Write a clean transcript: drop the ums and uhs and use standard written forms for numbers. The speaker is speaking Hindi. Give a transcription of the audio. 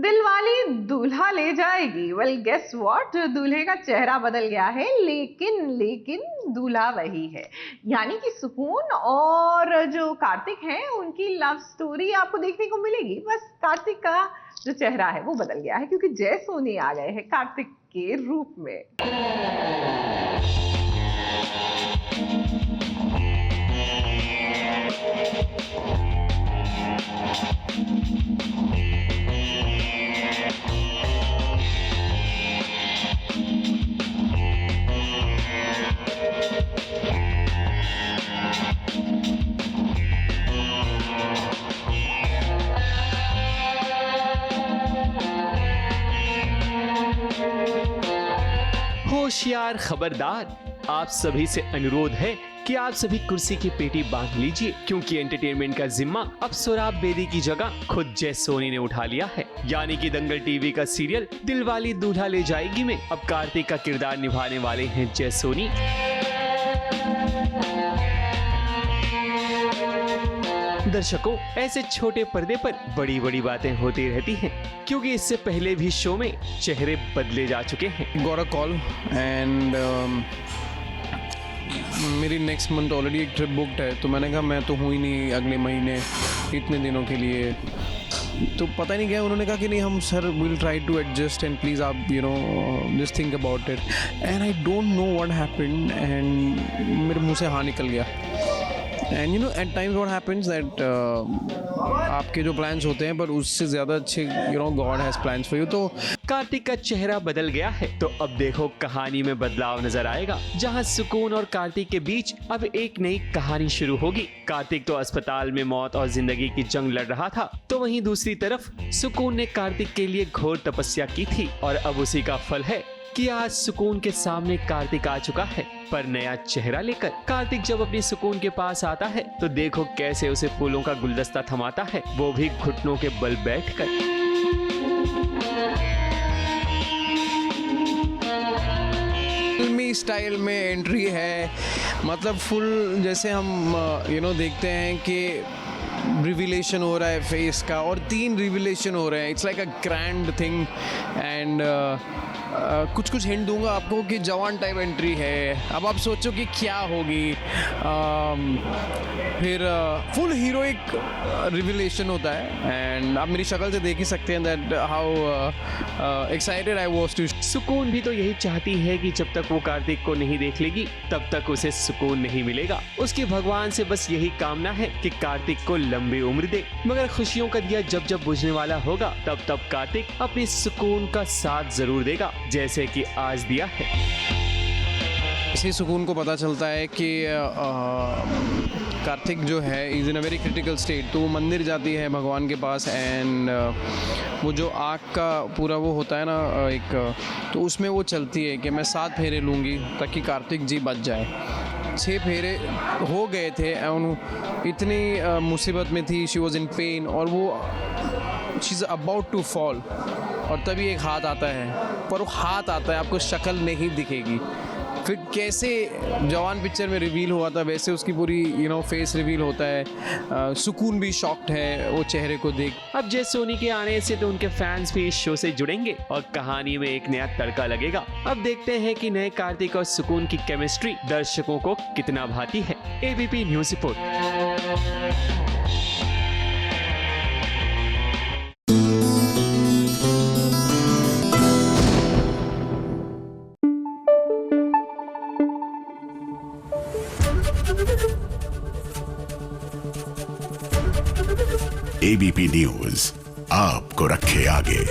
दिलवाली दूल्हा ले जाएगी। वेल गेस व्हाट, दूल्हे का चेहरा बदल गया है, लेकिन दूल्हा वही है। यानी कि सुकून और जो कार्तिक हैं उनकी लव स्टोरी आपको देखने को मिलेगी। बस कार्तिक का जो चेहरा है वो बदल गया है क्योंकि जय सोनी आ गए हैं कार्तिक के रूप में। होशियार खबरदार, आप सभी से अनुरोध है कि आप सभी कुर्सी की पेटी बांध लीजिए क्योंकि एंटरटेनमेंट का जिम्मा अब सोराब बेदी की जगह खुद जय सोनी ने उठा लिया है। यानी कि दंगल टीवी का सीरियल दिलवाली दूल्हा ले जाएगी में अब कार्तिक का किरदार निभाने वाले हैं जय सोनी। दर्शकों, ऐसे छोटे पर्दे पर बड़ी बड़ी बातें होती रहती हैं क्योंकि इससे पहले भी शो में चेहरे बदले जा चुके हैं। गॉट अ कॉल एंड मेरी नेक्स्ट मंथ ऑलरेडी एक ट्रिप बुकड है, तो मैंने कहा मैं तो हूँ ही नहीं अगले महीने इतने दिनों के लिए। तो पता नहीं क्या उन्होंने कहा कि नहीं हम sir will try to adjust and please आप just think about it. And I don't know what happened and मेरे मुंह से हाँ निकल गया। And at times what happens that आपके जो प्लान्स होते हैं पर उससे ज़्यादा अच्छे God has plans for you. तो कार्तिक का चेहरा बदल गया है तो अब देखो कहानी में बदलाव नजर आएगा जहां सुकून और कार्तिक के बीच अब एक नई कहानी शुरू होगी। कार्तिक तो अस्पताल में मौत और जिंदगी की जंग लड़ रहा था, तो वहीं दूसरी तरफ सुकून ने कार्तिक के लिए घोर तपस्या की थी और अब उसी का फल है कि आज सुकून के सामने कार्तिक आ चुका है पर नया चेहरा लेकर। कार्तिक जब अपनी सुकून के पास आता है तो देखो कैसे उसे फूलों का गुलदस्ता थमाता है, वो भी घुटनों के बल बैठकर। फिल्मी स्टाइल में एंट्री है, मतलब फुल जैसे हम देखते हैं कि रिविलेशन हो रहा है फेस का और 3 रिविलेशन हो रहे हैं। It's like a grand thing and कुछ हिंट दूंगा आपको कि जवान टाइप एंट्री है। अब आप सोचो कि क्या होगी। फिर फुल हीरोइक रिविलेशन होता है एंड आप मेरी शक्ल से देख ही सकते हैं that how excited I was too. सुकून भी तो यही चाहती है कि जब तक वो कार्तिक को नहीं देख लेगी तब तक उसे सुकून नहीं मिलेगा। उसके भगवान से बस यही कामना है कि कार्तिक को लंबी उम्र दे, मगर खुशियों का दिया जब जब बुझने वाला होगा तब कार्तिक अपनी सुकून का साथ जरूर देगा जैसे कि आज दिया है। इसी सुकून को पता चलता है कि कार्तिक जो है is in a very critical state, तो वो मंदिर जाती है भगवान के पास एंड वो जो आग का पूरा वो होता है ना एक, तो उसमें वो चलती है कि मैं 7 फेरे लूँगी ताकि कार्तिक जी बच जाए। 6 फेरे हो गए थे और इतनी मुसीबत में थी, शी वॉज इन पेन और वो she is about to fall और तभी एक हाथ आता है, पर वो हाथ आता है आपको शक्ल नहीं दिखेगी। फिर कैसे जवान पिक्चर में रिवील हुआ था वैसे उसकी पूरी फेस रिवील होता है। सुकून भी शॉक्ड है वो चेहरे को देख। अब जय सोनी के आने से तो उनके फैंस भी इस शो से जुड़ेंगे और कहानी में एक नया तड़का लगेगा। अब देखते हैं कि नए कार्तिक और सुकून की केमिस्ट्री दर्शकों को कितना भाती है। ABP news report. ABP news आपको रखे आगे।